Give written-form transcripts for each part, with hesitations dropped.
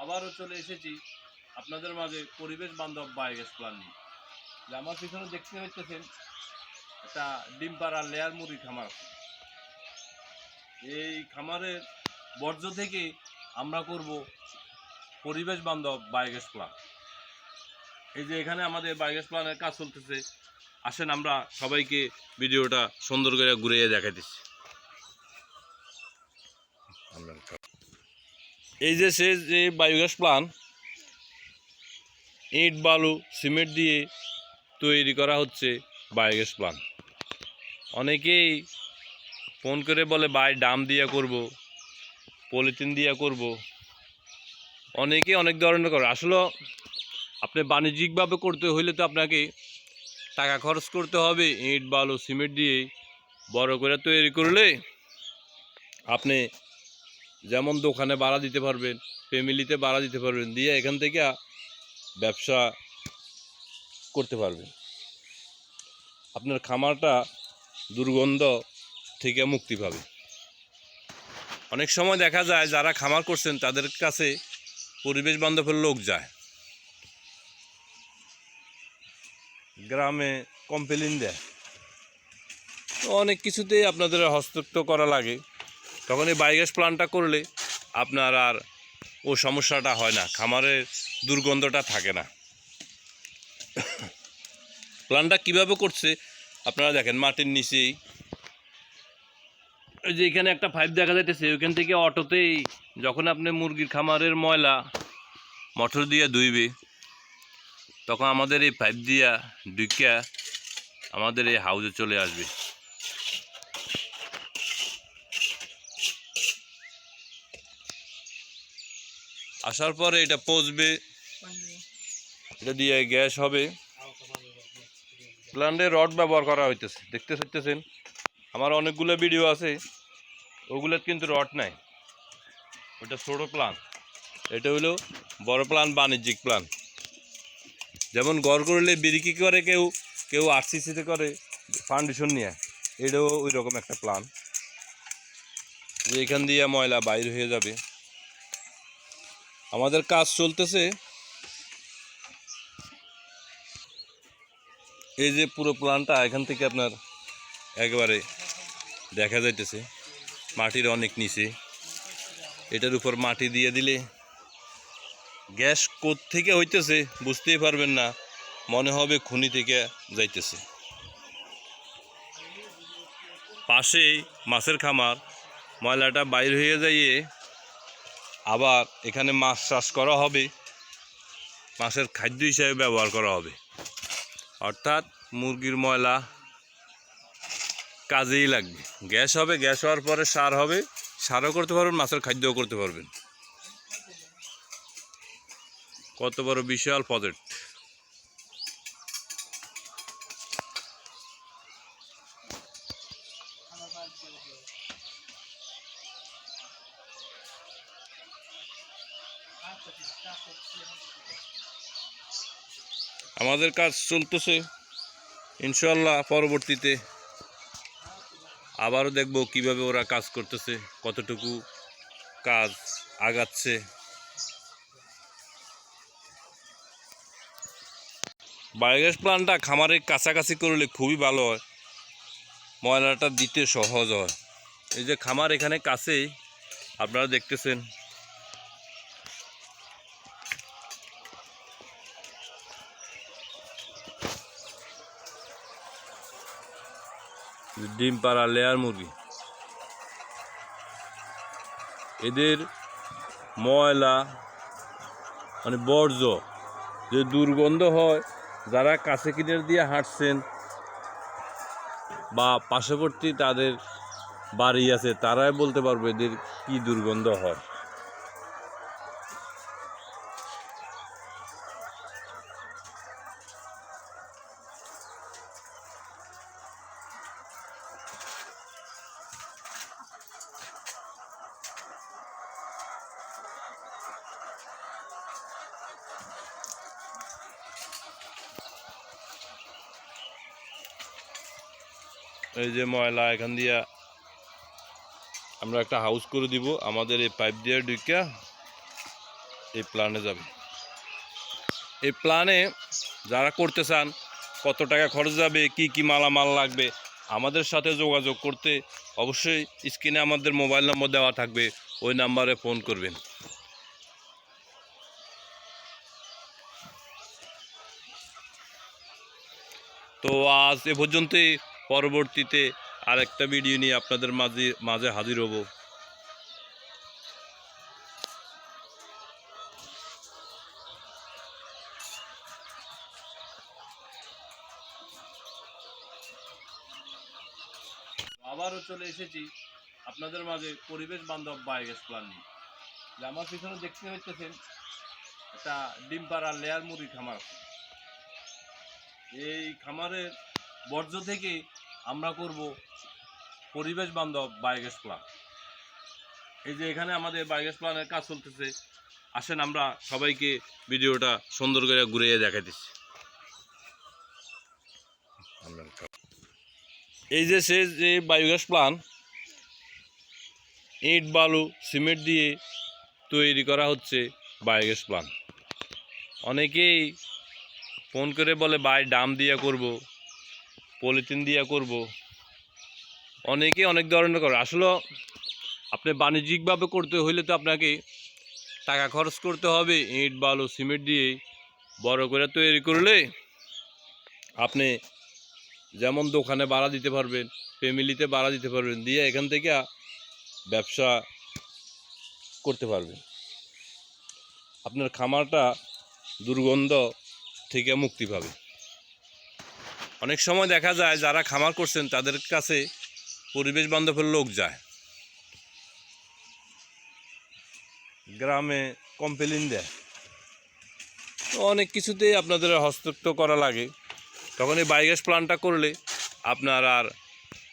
আবারও চলে এসেছি আপনাদের মাঝে পরিবেশ বান্ধব বায়োগ্যাস প্ল্যান্ট নিয়ে। যে আমার পিছনে দেখতে পাচ্ছেন একটা ডিম পাড়ার লেয়ার মুরগি খামার আছে। এই খামারের বর্জ্য থেকে আমরা করব পরিবেশ বান্ধব বায়োগ্যাস প্ল্যান্ট। এই যে এখানে আমাদের বায়োগ্যাস প্ল্যান্টের কাজ চলতেছে। আসেন আমরা সবাইকে ভিডিওটা সুন্দর করে ঘুরিয়ে দেখাই দিচ্ছি। এই যে সে যে বায়োগ্যাস প্ল্যান্ট ইট বালু সিমেন্ট দিয়ে তৈরি করা হচ্ছে বায়োগ্যাস প্ল্যান্ট। অনেকেই ফোন করে বলে ভাই ডাম দিয়ে করব, পলিথিন দিয়ে করব, অনেকে অনেক ধরনের করে। আসলে আপনি বাণিজ্যিকভাবে করতে হইলে তো আপনাকে টাকা খরচ করতে হবে। ইট বালু সিমেন্ট দিয়ে বড় করে তৈরি করলে আপনি যেমন দোকানে ভাড়া দিতে পারবেন, ফ্যামিলিতে ভাড়া দিতে পারবেন, দিয়ে এখান থেকে ব্যবসা করতে পারবেন। আপনার খামারটা দুর্গন্ধ থেকে মুক্তি পাবে। অনেক সময় দেখা যায় যারা খামার করছেন তাদের কাছে পরিবেশ বান্ধবের লোক যায়, গ্রামে কমপ্লেইন দেয়, তো অনেক কিছুতেই আপনাদের হস্তক্ষেপ করা লাগে। তখন এই বায়োগ্যাস প্ল্যান্টটা করলে আপনার আর ও সমস্যাটা হয় না, খামারের দুর্গন্ধটা থাকে না। প্ল্যান্টটা কীভাবে করছে আপনারা দেখেন, মাটির নিচেই ওই যে এখানে একটা পাইপ দেখা যাইতেছে, ওইখান থেকে অটোতেই যখন আপনি মুরগির খামারের ময়লা মোটর দিয়ে ধুইবে, তখন আমাদের এই পাইপ দিয়া ঢুকিয়া আমাদের এই হাউজে চলে আসবে। আসার পরে এটা পচবে, এটা দিয়ে গ্যাস হবে। প্ল্যান্টে রড ব্যবহার করা হইতেছে, দেখতে পাচ্ছেন। আমার অনেকগুলো ভিডিও আছে, ওগুলোর কিন্তু রড নাই, ওটা ছোটো প্ল্যান্ট। এটা হলো বড় প্ল্যান্ট, বাণিজ্যিক প্ল্যান্ট। যেমন ঘর করলে বিরিকি করে, কেউ কেউ আরসিসিতে করে ফাউন্ডেশন নিয়ে, এটাও ওই রকম একটা প্ল্যান্ট, যে এখান দিয়ে ময়লা বাইর হয়ে যাবে। আমাদের কাজ চলতেছে। এই যে পুরো প্ল্যান্টটা এখান থেকে আপনার একেবারে দেখা যাইতেছে মাটির অনেক নিচে। এটার উপর মাটি দিয়ে দিলে গ্যাস কোত্থেকে হইতেছে বুঝতেই পারবেন না, মনে হবে খনি থেকে যাইতেছে। পাশেই মাছের খামার, ময়লাটা বাইর হয়ে যাইয়ে আবার এখানে মাছ চাষ করা হবে, মাছের খাদ্য হিসাবে ব্যবহার করা হবে। অর্থাৎ মুরগির ময়লা কাজেই লাগবে। গ্যাস হবে, গ্যাস হওয়ার পরে সার হবে, সারও করতে পারবেন, মাছের খাদ্যও করতে পারবেন। কত বড় বিশাল প্রজেক্ট! আমাদের কাজ চলতেছে, ইনশাল্লাহ পরবর্তীতে আবারও দেখব কিভাবে ওরা কাজ করতেছে, কতটুকু কাজ আগাচ্ছে। বায়োগ্যাস প্ল্যান্টটা খামারের কাছাকাছি করলে খুবই ভালো হয়, ময়লাটা দিতে সহজ হয়। এই যে খামার এখানে কাছেই আপনারা দেখতেছেন। ডিম পাড়া লেয়ার মুরগি, এদের ময়লা মানে বর্জ্য যে দুর্গন্ধ হয়, যারা কাছে কিনার দিয়ে হাঁটছেন বা পার্শ্ববর্তী তাদের বাড়ি আছে তারাই বলতে পারবে এদের কি দুর্গন্ধ হয়। এই যে ময়লা এখান দিয়া আমরা একটা হাউস করে দিব, আমাদের এই পাইপ দিয়ে ঢুকা এই প্ল্যানে যাবে। এই প্ল্যানে যারা করতে চান কত টাকা খরচ যাবে, কি কি মালামাল লাগবে, আমাদের সাথে যোগাযোগ করতে অবশ্যই স্ক্রিনে আমাদের মোবাইল নম্বর দেওয়া থাকবে, ওই নাম্বারে ফোন করবেন। তো আজ এ পর্যন্তই, পরবর্তীতে আরেকটা ভিডিও নিয়ে আপনাদের মাঝে হাজির হব। আবারও চলে এসেছি আপনাদের মাঝে পরিবেশ বান্ধব বায়োগ্যাস প্ল্যান্ট নিয়ে। যে আমার পিছনে দেখতে হইতেছেন একটা ডিম পাড়া লেয়ার মুরগি খামার। এই খামারের বর্জ্য থেকে আমরা করব পরিবেশ বান্ধব বায়োগ্যাস প্ল্যান্ট। এই যে এখানে আমাদের বায়োগ্যাস প্ল্যান্টের কাজ চলতেছে, আসেন আমরা সবাইকে ভিডিওটা সুন্দর করে ঘুরিয়ে দেখাই দিচ্ছি। এই যে সে যে বায়োগ্যাস প্ল্যান্ট ইট বালু সিমেন্ট দিয়ে তৈরি করা হচ্ছে বায়োগ্যাস প্ল্যান্ট। অনেকেই ফোন করে বলে ভাই ডাম দিয়ে করব, পলিথিন দিয়ে করব, অনেকেই অনেক ধরনের করে। আসলে আপনি বাণিজ্যিকভাবে করতে হইলে তো আপনাকে টাকা খরচ করতে হবে। ইট বালু সিমেন্ট দিয়ে বড় করে তৈরি করলে আপনি যেমন দোকানে ভাড়া দিতে পারবেন, ফ্যামিলিতে ভাড়া দিতে পারবেন, দিয়ে এখান থেকে ব্যবসা করতে পারবেন। আপনার খামারটা দুর্গন্ধ থেকে মুক্তি পাবে। অনেক সময় দেখা যায় যারা খামার করছেন তাদের কাছে পরিবেশ বান্ধবের লোক যায়, গ্রামে কমপ্লেইন দেয়, তো অনেক কিছুতেই আপনাদের হস্তক্ষেপ করা লাগে। তখন এই বায়োগ্যাস প্ল্যান্টটা করলে আপনার আর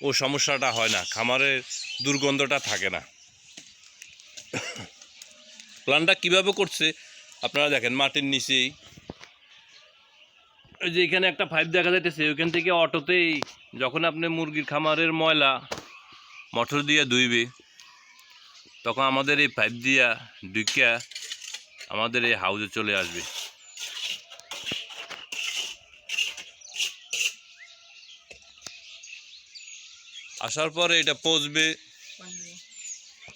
ও সমস্যাটা হয় না, খামারের দুর্গন্ধটা থাকে না। প্ল্যান্টটা কীভাবে করছে আপনারা দেখেন, মাটির নিচেই ওই যে এখানে একটা পাইপ দেখা যাইতেছে, ওইখান থেকে অটোতেই যখন আপনি মুরগির খামারের ময়লা মোটর দিয়ে ধুইবে, তখন আমাদের এই পাইপ দিয়া ঢুকিয়া আমাদের এই হাউজে চলে আসবে। আসার পরে এটা পচবে,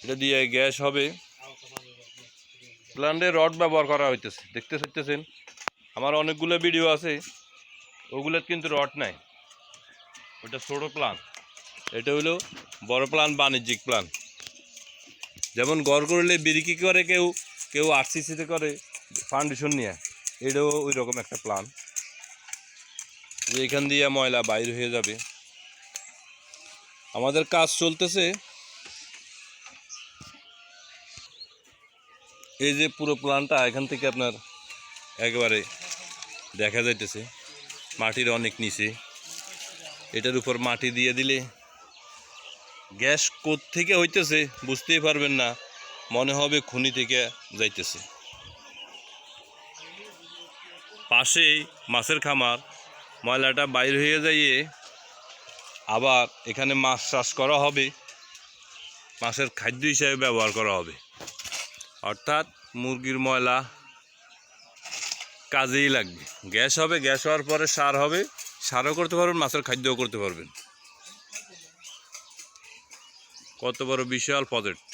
এটা দিয়ে গ্যাস হবে। প্ল্যান্টে রড ব্যবহার করা হইতেছে, দেখতে পাচ্ছেন। আমার অনেকগুলো ভিডিও আছে, ওগুলোর কিন্তু রড নাই, ওটা ছোটো প্ল্যান। এটা হলো বড় প্ল্যান, বাণিজ্যিক প্ল্যান। যেমন ঘর করলে বিরিকি করে কেউ, কেউ আরসিসিতে করে ফাউন্ডেশন নিয়ে, এটাও ওই রকম একটা প্ল্যান, যে এখান দিয়ে ময়লা বাইর হয়ে যাবে। আমাদের কাজ চলতেছে। এই যে পুরো প্ল্যানটা এখান থেকে আপনার একেবারে দেখা যাইতেছে, মাটির অনেক নিচে। এটার উপর মাটি দিয়ে দিলে গ্যাস কোত্থেকে হইতেছে বুঝতেই পারবেন না, মনে হবে খনি থেকে যাইতেছে। পাশেই মাছের খামার, ময়লাটা বাইর হয়ে যাইয়ে আবার এখানে মাছ চাষ করা হবে, মাছের খাদ্য হিসাবে ব্যবহার করা হবে। অর্থাৎ মুরগির ময়লা কাজেই লাগবে। গ্যাস হবে, গ্যাস হওয়ার পরে সার হবে, সারও করতে পারবেন, মাছের খাদ্যও করতে পারবেন। কত বড় বিশাল প্রজেক্ট!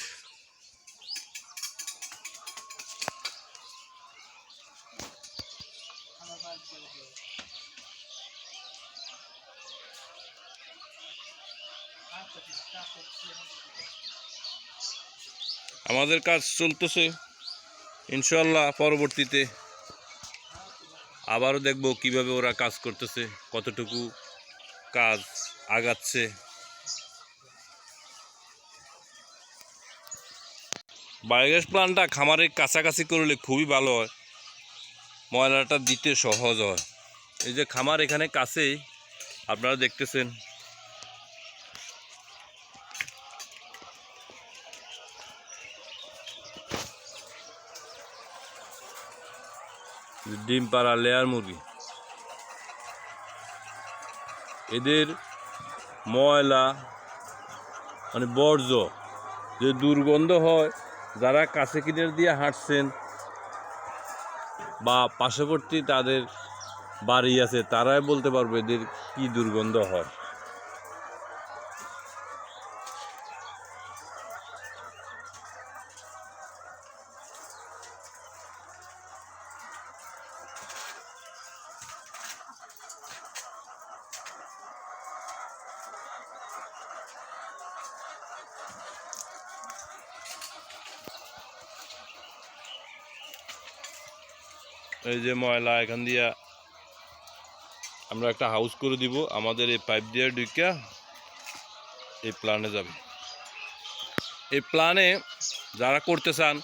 আমাদের কাজ চলতেছে, ইনশাল্লাহ পরবর্তীতে আবারও দেখব কিভাবে ওরা কাজ করতেছে, কতটুকু কাজ আগাচ্ছে। বায়োগ্যাস প্ল্যান্টটা খামারের কাছাকাছি করলে খুবই ভালো হয়, ময়লাটা দিতে সহজ হয়। এই যে খামার এখানে কাছেই আপনারা দেখতেছেন। ডিম পাড়া লেয়ার মুরগি, এদের ময়লা মানে বর্জ্য যে দুর্গন্ধ হয়, যারা কাছে কিনার দিয়ে হাঁটছেন বা পার্শ্ববর্তী তাদের বাড়ি আছে, তারাই বলতে পারবে এদের কি দুর্গন্ধ হয়। এই যে ময়লা এখান দিয়া আমরা একটা হাউস করে দিব, আমাদের এই পাইপ দিয়ে ঢুকা এই প্ল্যানে যাবে। এই প্ল্যানে যারা করতে চান,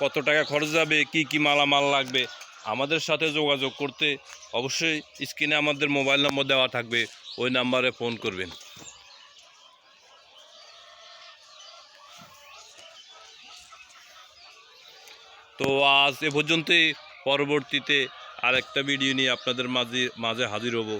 কত টাকা খরচ যাবে, কি কি মালামাল লাগবে, আমাদের সাথে যোগাযোগ করতে অবশ্যই স্ক্রিনে আমাদের মোবাইল নম্বর দেওয়া থাকবে, ওই নাম্বারে ফোন করবেন। তো আজ এ পর্যন্তই, পরবর্তীতে আরেকটা ভিডিও নিয়ে আপনাদের মাঝে হাজির হব।